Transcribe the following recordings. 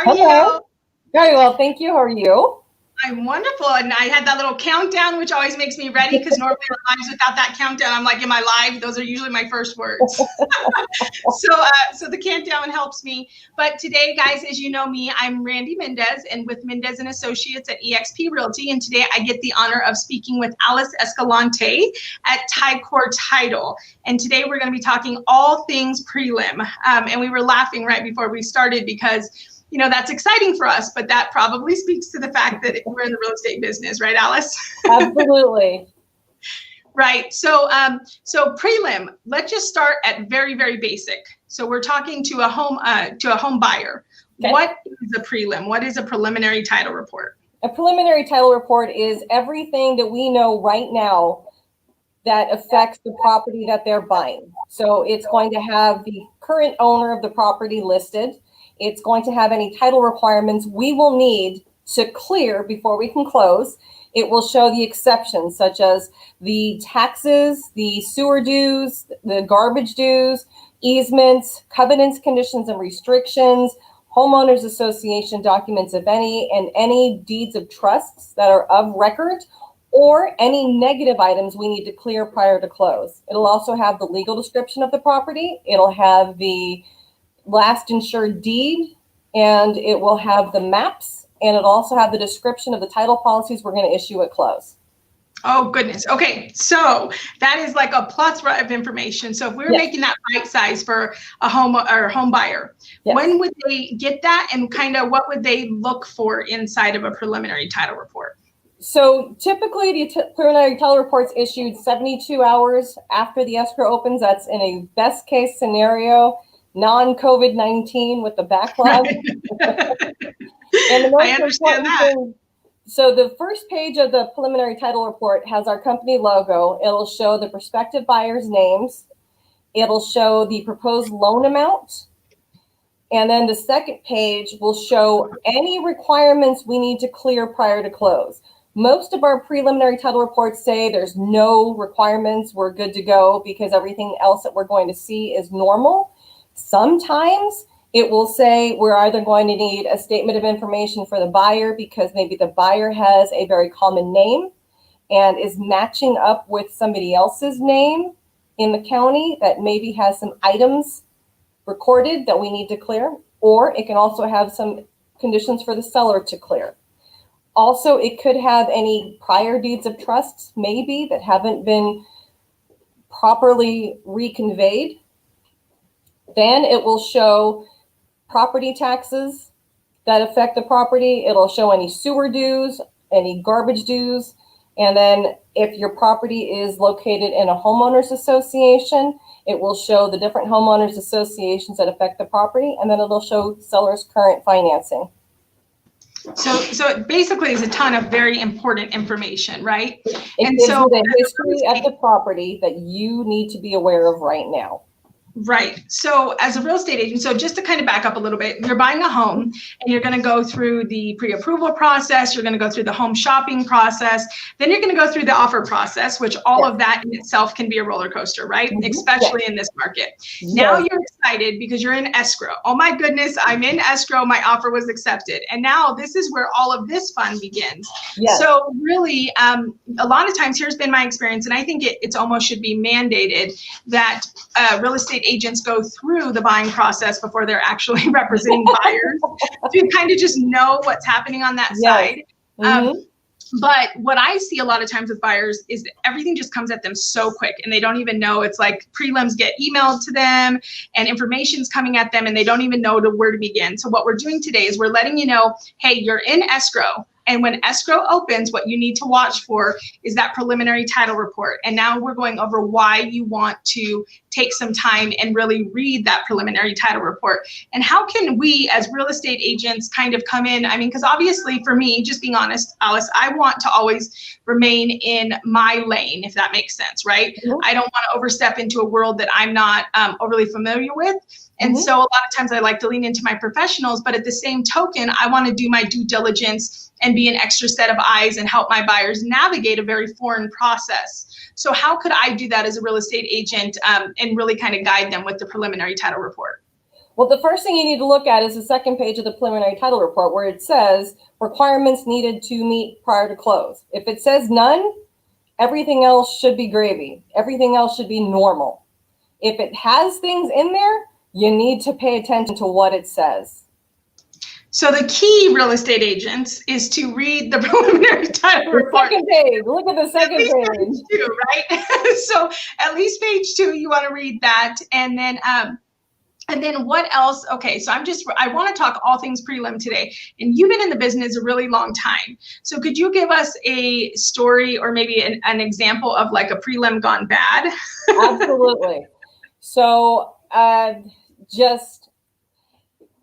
are Hello. you? Very well, thank you. How are you? I'm wonderful. And I had that little countdown, which always makes me ready because normally our lives without that countdown, I'm like, am I live? Those are usually my first words. So the countdown helps me. But today, guys, as you know me, I'm Randi Mendez and with Mendez and Associates at eXp Realty. And today I get the honor of speaking with Alice Escalante at Ticor Title. And today we're going to be talking all things prelim. And we were laughing right before we started because you know, that's exciting for us, but that probably speaks to the fact that we're in the real estate business, right, Alice? Absolutely. Right. So prelim, let's just start at very, very basic. So we're talking to a home buyer. Okay. What is a prelim? What is a preliminary title report? A preliminary title report is everything that we know right now that affects the property that they're buying. So it's going to have the current owner of the property listed. It's going to have any title requirements we will need to clear before we can close. It will show the exceptions, such as the taxes, the sewer dues, the garbage dues, easements, covenants, conditions, and restrictions, homeowners association documents, if any, and any deeds of trusts that are of record, or any negative items we need to clear prior to close. It'll also have the legal description of the property. It'll have the last insured deed, and it will have the maps, and it'll also have the description of the title policies we're going to issue at close. Oh, goodness. Okay. So that is like a plethora of information. So if we were making that bite size for a home or a home buyer, when would they get that and kind of what would they look for inside of a preliminary title report? So typically the preliminary title report's issued 72 hours after the escrow opens. That's in a best case scenario, non-COVID-19 with the backlog. And the most I understand that. thing, so the first page of the preliminary title report has our company logo. It'll show the prospective buyers' names. It'll show the proposed loan amount. And then the second page will show any requirements we need to clear prior to close. Most of our preliminary title reports say there's no requirements, we're good to go because everything else that we're going to see is normal. Sometimes it will say we're either going to need a statement of information for the buyer because maybe the buyer has a very common name and is matching up with somebody else's name in the county that maybe has some items recorded that we need to clear, or it can also have some conditions for the seller to clear. Also, it could have any prior deeds of trusts maybe that haven't been properly reconveyed. Then it will show property taxes that affect the property. It'll show any sewer dues, any garbage dues. And then if your property is located in a homeowners association, it will show the different homeowners associations that affect the property. And then it'll show seller's current financing. So it basically is a ton of very important information, right? It gives you the history of the property that you need to be aware of right now. Right. So as a real estate agent, so just to kind of back up a little bit, you're buying a home and you're going to go through the pre-approval process. You're going to go through the home shopping process. Then you're going to go through the offer process, which all of that in itself can be a roller coaster, right? Especially in this market. Now you're excited because you're in escrow. Oh my goodness, I'm in escrow. My offer was accepted. And now this is where all of this fun begins. So really, a lot of times here's been my experience, and I think it's almost should be mandated that real estate agents go through the buying process before they're actually representing buyers to kind of just know what's happening on that side. But what I see a lot of times with buyers is that everything just comes at them so quick and they don't even know. It's like prelims get emailed to them and information's coming at them and they don't even know where to begin. So what we're doing today is we're letting you know, hey, you're in escrow. And when escrow opens, what you need to watch for is that preliminary title report. And now we're going over why you want to take some time and really read that preliminary title report. And how can we as real estate agents kind of come in? I mean, because obviously for me, just being honest, Alice, I want to always remain in my lane, if that makes sense, right? I don't want to overstep into a world that I'm not overly familiar with. And so a lot of times I like to lean into my professionals, but at the same token, I want to do my due diligence and be an extra set of eyes and help my buyers navigate a very foreign process. So how could I do that as a real estate agent and really kind of guide them with the preliminary title report? Well, the first thing you need to look at is the second page of the preliminary title report, where it says requirements needed to meet prior to close. If it says none, everything else should be gravy. Everything else should be normal. If it has things in there, you need to pay attention to what it says. So the key, real estate agents, is to read the preliminary title report. Second page. Look at the second page. Two, right? So at least page 2, you want to read that, and then what else? Okay, so I want to talk all things prelim today. And you've been in the business a really long time. So could you give us a story or maybe an example of like a prelim gone bad? Absolutely. So just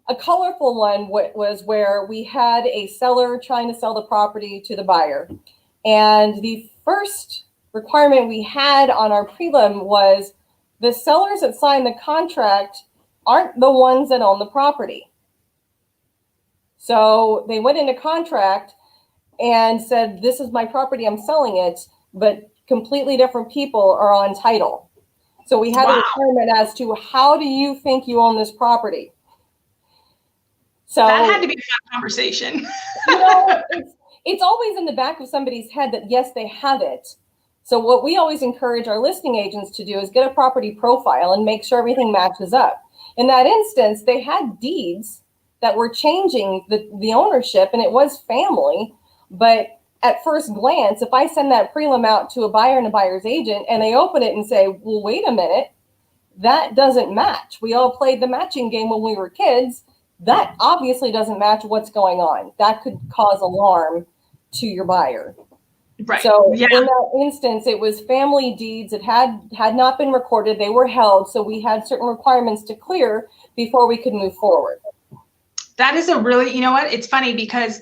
a colorful one was where we had a seller trying to sell the property to the buyer. And the first requirement we had on our prelim was the sellers that signed the contract aren't the ones that own the property. So they went into contract and said, this is my property, I'm selling it, but completely different people are on title. So we had a requirement as to, how do you think you own this property? So that had to be a fun conversation. It's always in the back of somebody's head that yes, they have it. So what we always encourage our listing agents to do is get a property profile and make sure everything matches up. In that instance, they had deeds that were changing the ownership, and it was family. But at first glance, if I send that prelim out to a buyer and a buyer's agent and they open it and say, well, wait a minute, that doesn't match. We all played the matching game when we were kids. That obviously doesn't match what's going on. That could cause alarm to your buyer. Right. So in that instance, it was family deeds. It had not been recorded. They were held. So we had certain requirements to clear before we could move forward. That is a really, you know what, it's funny because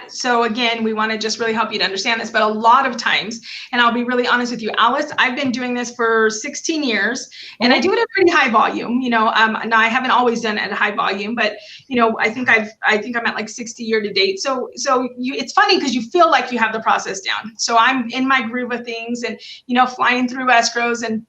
so again, we want to just really help you to understand this, but a lot of times, and I'll be really honest with you, Alice, I've been doing this for 16 years and I do it at pretty high volume, now I haven't always done it at a high volume, but I think I'm at like 60 year to date. So it's funny because you feel like you have the process down. So I'm in my groove of things and, flying through escrows and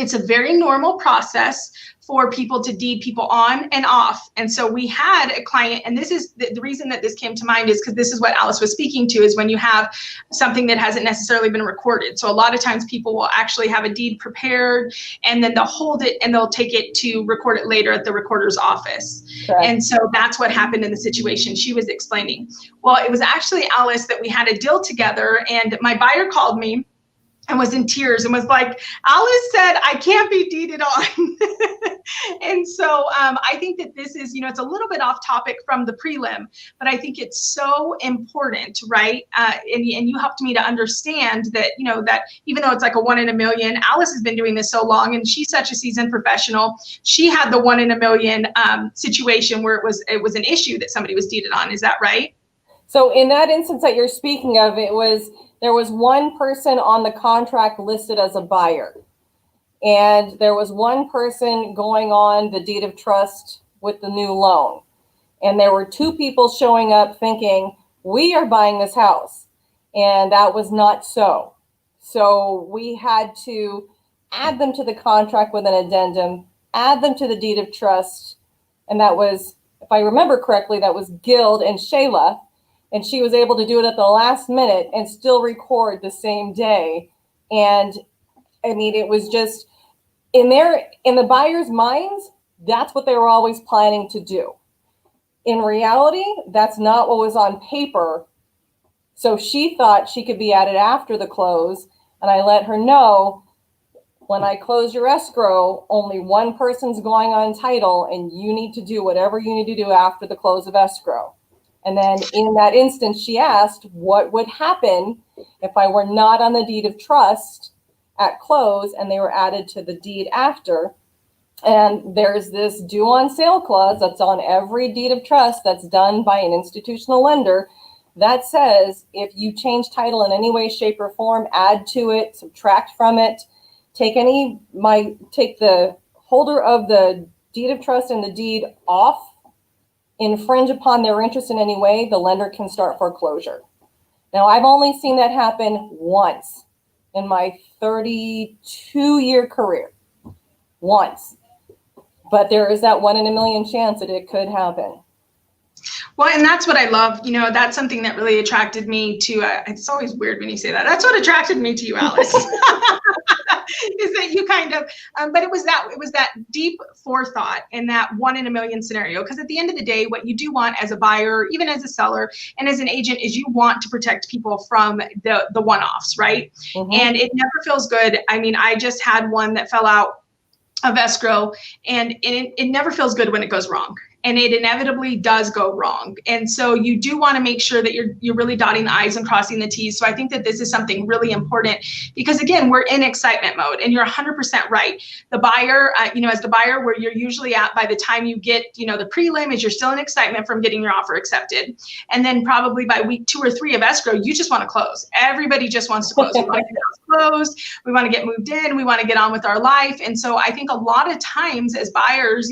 it's a very normal process for people to deed people on and off. And so we had a client, and this is the reason that this came to mind is because this is what Alice was speaking to, is when you have something that hasn't necessarily been recorded. So a lot of times people will actually have a deed prepared and then they'll hold it and they'll take it to record it later at the recorder's office. Correct. And so that's what happened in the situation she was explaining. Well, it was actually Alice that we had a deal together, and my buyer called me and was in tears and was like, Alice said, I can't be deeded on. And so I think that this is, it's a little bit off topic from the prelim, but I think it's so important, right? And you helped me to understand that, that even though it's like a 1 in a million, Alice has been doing this so long and she's such a seasoned professional. She had the 1 in a million situation where it was an issue that somebody was deeded on. Is that right? So in that instance that you're speaking of, there was one person on the contract listed as a buyer. And there was one person going on the deed of trust with the new loan. And there were 2 people showing up thinking, we are buying this house. And that was not so. So we had to add them to the contract with an addendum, add them to the deed of trust. And that was, if I remember correctly, that was Guild and Shayla. And she was able to do it at the last minute and still record the same day. And I mean, it was just in the buyer's minds, that's what they were always planning to do. In reality, that's not what was on paper. So she thought she could be added after the close. And I let her know, when I close your escrow, only one person's going on title and you need to do whatever you need to do after the close of escrow. And then in that instance, she asked what would happen if I were not on the deed of trust at close and they were added to the deed after. And there's this due on sale clause that's on every deed of trust that's done by an institutional lender that says if you change title in any way, shape, or form, add to it, subtract from it, take the holder of the deed of trust and the deed off, infringe upon their interest in any way, the lender can start foreclosure. Now, I've only seen that happen once in my 32-year career. Once. but there is that 1 in a million chance that it could happen. Well, and that's what I love. You know, that's something that really attracted me to, it's always weird when you say that. That's what attracted me to you, Alice. Is that you kind of, but it was that deep forethought and that 1 in a million scenario. Because at the end of the day, what you do want as a buyer, even as a seller and as an agent, is you want to protect people from the one-offs, right? Mm-hmm. And it never feels good. I mean, I just had one that fell out of escrow, and it never feels good when it goes wrong. And it inevitably does go wrong. And so you do want to make sure that you're really dotting the I's and crossing the T's. So I think that this is something really important, because again, we're in excitement mode, and you're 100% right. The buyer, as the buyer, where you're usually at by the time you get, the prelim, is you're still in excitement from getting your offer accepted. And then probably by week 2 or 3 of escrow, you just want to close. Everybody just wants to close. We want to get the house closed. We want to get moved in. We want to get on with our life. And so I think a lot of times as buyers,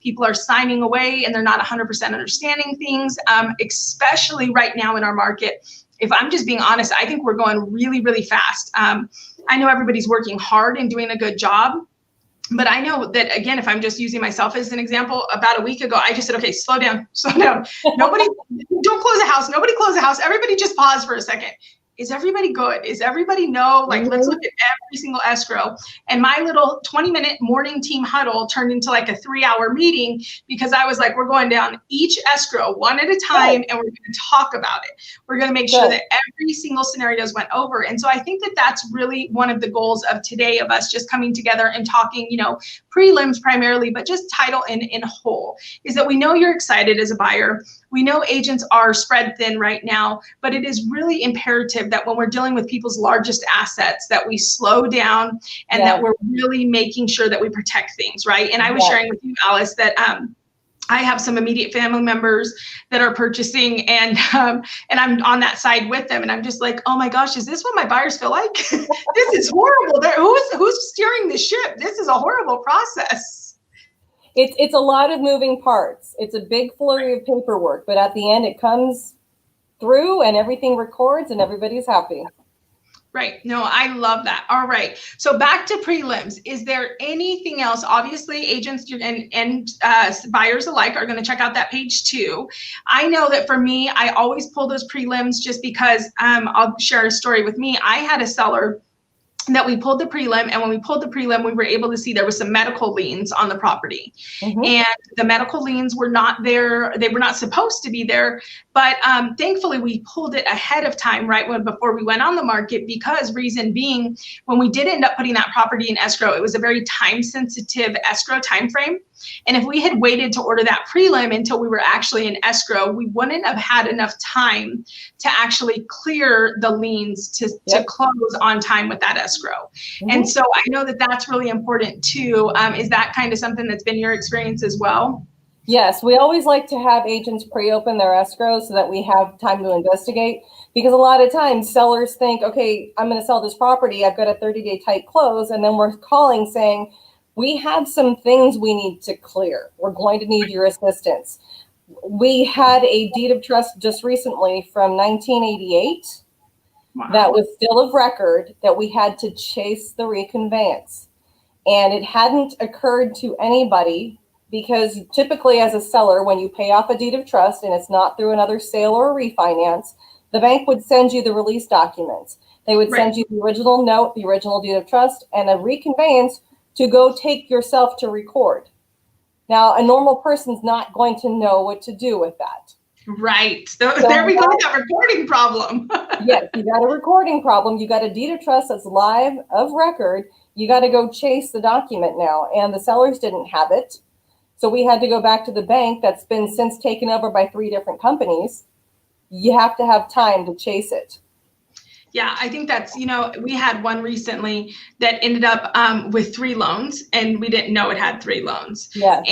people are signing away and they're not 100% understanding things, especially right now in our market. If I'm just being honest, I think we're going really, really fast. I know everybody's working hard and doing a good job, but I know that, again, if I'm just using myself as an example, about a week ago, I just said, okay, slow down. Nobody, don't close a house. Nobody close a house. Everybody just pause for a second. Is everybody good? Is everybody know? Like, let's look at every single escrow. And my little 20-minute morning team huddle turned into like a 3-hour meeting, because I was like, we're going down each escrow one at a time, and we're going to talk about it. We're going to make sure that every single scenarios went over. And so I think that that's really one of the goals of today, of us just coming together and talking, prelims primarily, but just title in whole, is that we know you're excited as a buyer. We know agents are spread thin right now, but it is really imperative that when we're dealing with people's largest assets, that we slow down and that we're really making sure that we protect things, right? And I was sharing with you, Alice, that I have some immediate family members that are purchasing, and I'm on that side with them, and I'm just like, oh my gosh, is this what my buyers feel like? This is horrible. Who's steering the ship? This is a horrible process. It's a lot of moving parts. It's a big flurry of paperwork, but at the end it comes through and everything records and everybody's happy. Right. No, I love that. All right. So back to prelims. Is there anything else? Obviously, agents and buyers alike are going to check out that page too. I know that for me, I always pull those prelims just because I'll share a story with me. I had a seller that we pulled the prelim, and when we pulled the prelim, we were able to see there was some medical liens on the property. Mm-hmm. And the medical liens were not there. They were not supposed to be there. But thankfully, we pulled it ahead of time, before we went on the market, because reason being, when we did end up putting that property in escrow, it was a very time-sensitive escrow timeframe. And if we had waited to order that prelim until we were actually in escrow, we wouldn't have had enough time to actually clear the liens to close on time with that escrow. Mm-hmm. And so I know that that's really important too. Is that kind of something that's been your experience as well? Yes, we always like to have agents pre-open their escrow so that we have time to investigate, because a lot of times sellers think, okay, I'm going to sell this property. I've got a 30-day tight close. And then we're calling saying, we have some things we need to clear. We're going to need your assistance. We had a deed of trust just recently from 1988 that was still of record, that we had to chase the reconveyance. And it hadn't occurred to anybody, because typically as a seller, when you pay off a deed of trust and it's not through another sale or a refinance, the bank would send you the release documents. They would send you the original note, the original deed of trust, and a reconveyance to go take yourself to record. Now, a normal person's not going to know what to do with that. Right. So there we go, that recording problem. Yes, you got a recording problem. You got a deed of trust that's live of record. You got to go chase the document now. And the sellers didn't have it. So we had to go back to the bank that's been since taken over by 3 different companies. You have to have time to chase it. Yeah, I think that's, we had one recently that ended up with 3 loans, and we didn't know it had 3 loans. Yeah.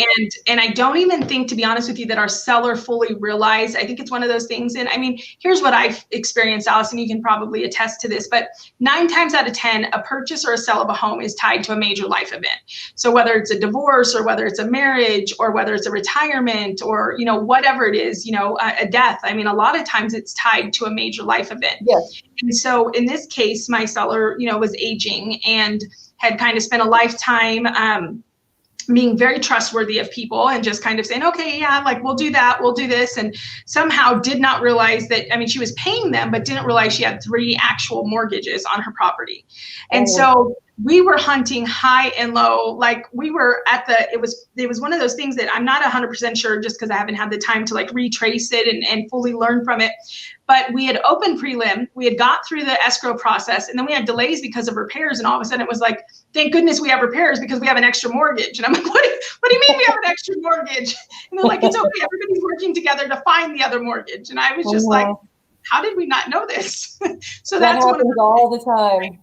And I don't even think, to be honest with you, that our seller fully realized. I think it's one of those things. And I mean, here's what I've experienced, Alice, and you can probably attest to this, but 9 times out of 10, a purchase or a sale of a home is tied to a major life event. So whether it's a divorce, or whether it's a marriage, or whether it's a retirement, or, whatever it is, a death. I mean, a lot of times it's tied to a major life event. Yes. And so in this case, my seller, was aging and had kind of spent a lifetime being very trustworthy of people and just kind of saying, okay, yeah, like we'll do that, we'll do this, and somehow did not realize that, I mean, she was paying them, but didn't realize she had 3 actual mortgages on her property. And so we were hunting high and low. Like we were at it was one of those things that I'm not 100% sure, just because I haven't had the time to like retrace it and fully learn from it. But we had opened prelim, we had got through the escrow process, and then we had delays because of repairs. And all of a sudden it was like, thank goodness we have repairs because we have an extra mortgage. And I'm like, what do you mean we have an extra mortgage? And they're like, it's okay, everybody's working together to find the other mortgage. And I was just like, how did we not know this? So that that's happens all the time.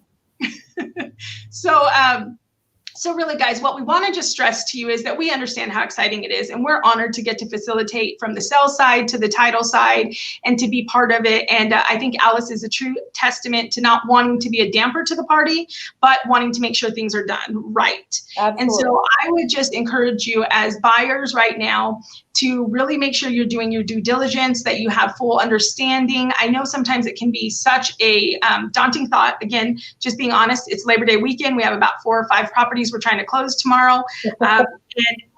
So really, guys, what we want to just stress to you is that we understand how exciting it is, and we're honored to get to facilitate from the sales side to the title side and to be part of it. And I think Alice is a true testament to not wanting to be a damper to the party, but wanting to make sure things are done right. Absolutely. And so I would just encourage you as buyers right now to really make sure you're doing your due diligence, that you have full understanding. I know sometimes it can be such a daunting thought. Again, just being honest, it's Labor Day weekend. We have about 4 or 5 properties we're trying to close tomorrow. And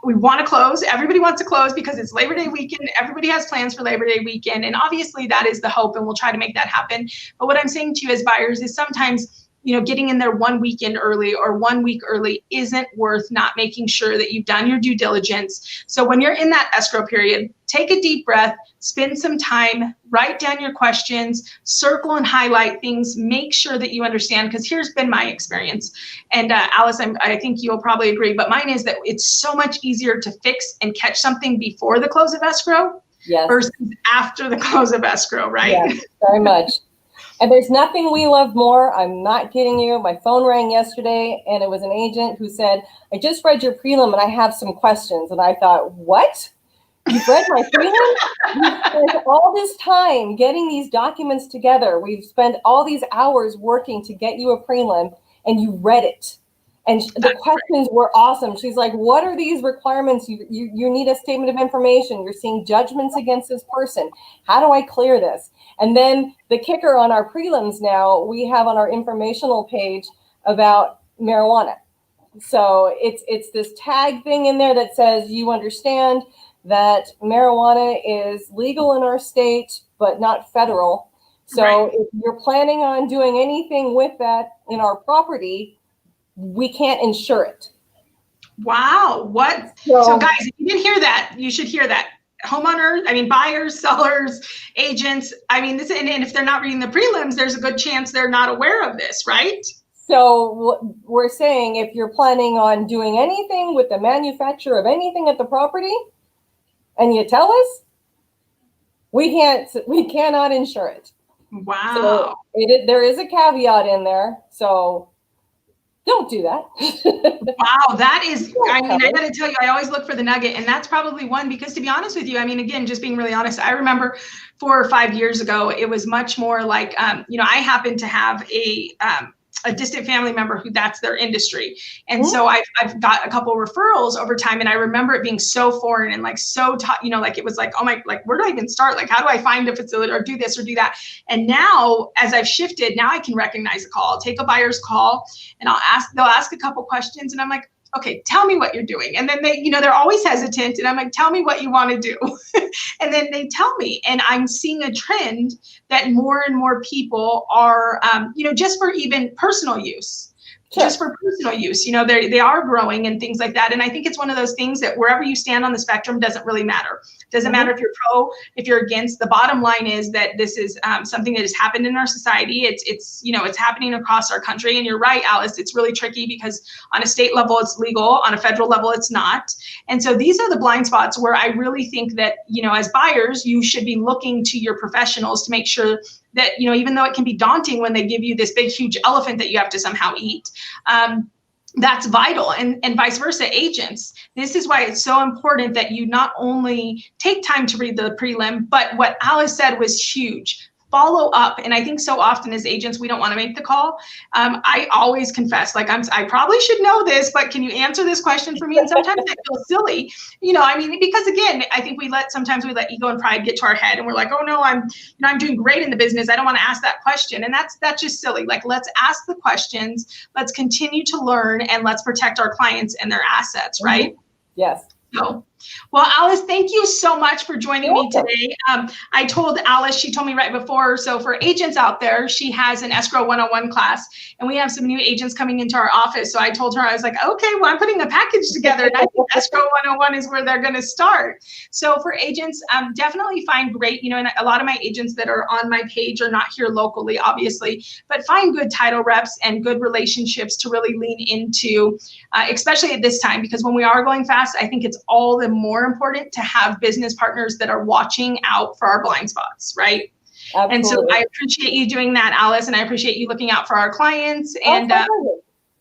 we want to close. Everybody wants to close because it's Labor Day weekend. Everybody has plans for Labor Day weekend. And obviously that is the hope, and we'll try to make that happen. But what I'm saying to you as buyers is sometimes, you know, getting in there 1 weekend early or 1 week early isn't worth not making sure that you've done your due diligence. So when you're in that escrow period, take a deep breath, spend some time, write down your questions, circle and highlight things, make sure that you understand, because here's been my experience. And Alice, I think you'll probably agree, but mine is that it's so much easier to fix and catch something before the close of escrow versus after the close of escrow, right? Yes, very much. And there's nothing we love more. I'm not kidding you. My phone rang yesterday and it was an agent who said, I just read your prelim and I have some questions. And I thought, what? You've read my prelim? We've spent all this time getting these documents together. We've spent all these hours working to get you a prelim, and you read it. And the questions were awesome. She's like, what are these requirements? You need a statement of information. You're seeing judgments against this person. How do I clear this? And then the kicker on our prelims now, we have on our informational page about marijuana. So it's this tag thing in there that says you understand that marijuana is legal in our state, but not federal. So if you're planning on doing anything with that in our property, we can't insure it. Wow. What? So guys, if you didn't hear that, you should hear that. Homeowners, I mean, buyers, sellers, agents, I mean, this, and if they're not reading the prelims, there's a good chance they're not aware of this, right? So we're saying if you're planning on doing anything with the manufacture of anything at the property and you tell us, we cannot insure it. Wow. So there is a caveat in there. So don't do that. Wow, that is, I mean, I gotta tell you, I always look for the nugget, and that's probably one, because to be honest with you, I mean, again, just being really honest, I remember 4 or 5 years ago, it was much more like, you know, I happened to have a distant family member who that's their industry. And so I've got a couple of referrals over time, and I remember it being so foreign and like so, you know, like it was like, oh my, like where do I even start? Like, how do I find a facility or do this or do that? And now as I've shifted, now I can recognize a call. I'll take a buyer's call and they'll ask a couple questions, and I'm like, okay, tell me what you're doing. And then they, you know, they're always hesitant, and I'm like, tell me what you want to do. And then they tell me, and I'm seeing a trend that more and more people are, you know, just for even personal use, just for personal use, you know, they are growing and things like that. And I think it's one of those things that wherever you stand on the spectrum doesn't really matter. Doesn't matter if you're pro, if you're against. The bottom line is that this is something that has happened in our society. It's you know, it's happening across our country. And you're right, Alice, it's really tricky because on a state level, it's legal. On a federal level, it's not. And so these are the blind spots where I really think that, you know, as buyers, you should be looking to your professionals to make sure that, you know, even though it can be daunting when they give you this big, huge elephant that you have to somehow eat, that's vital. And vice versa, agents. This is why it's so important that you not only take time to read the prelim, but what Alice said was huge. follow up. And I think so often as agents, we don't want to make the call. I always confess, like I probably should know this, but can you answer this question for me? And sometimes I feel silly, I mean, because again, I think sometimes we let ego and pride get to our head and we're like, oh no, I'm doing great in the business. I don't want to ask that question. And that's just silly. Like, let's ask the questions, let's continue to learn, and let's protect our clients and their assets, right? Yes. So, well, Alice, thank you so much for joining me today. I told Alice, she told me right before, so for agents out there, she has an Escrow 101 class, and we have some new agents coming into our office. So I told her, I was like, okay, well, I'm putting a package together, and I think Escrow 101 is where they're going to start. So for agents, definitely find great, and a lot of my agents that are on my page are not here locally, obviously, but find good title reps and good relationships to really lean into, especially at this time, because when we are going fast, I think it's all the more important to have business partners that are watching out for our blind spots, right? Absolutely. And so I appreciate you doing that, Alice, and I appreciate you looking out for our clients. And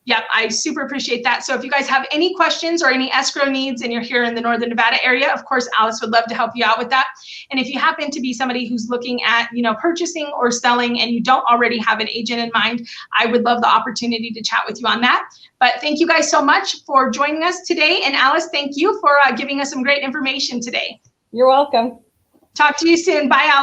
yep, I super appreciate that. So if you guys have any questions or any escrow needs and you're here in the Northern Nevada area, of course, Alice would love to help you out with that. And if you happen to be somebody who's looking at, purchasing or selling and you don't already have an agent in mind, I would love the opportunity to chat with you on that. But thank you guys so much for joining us today. And Alice, thank you for giving us some great information today. You're welcome. Talk to you soon. Bye, Alice.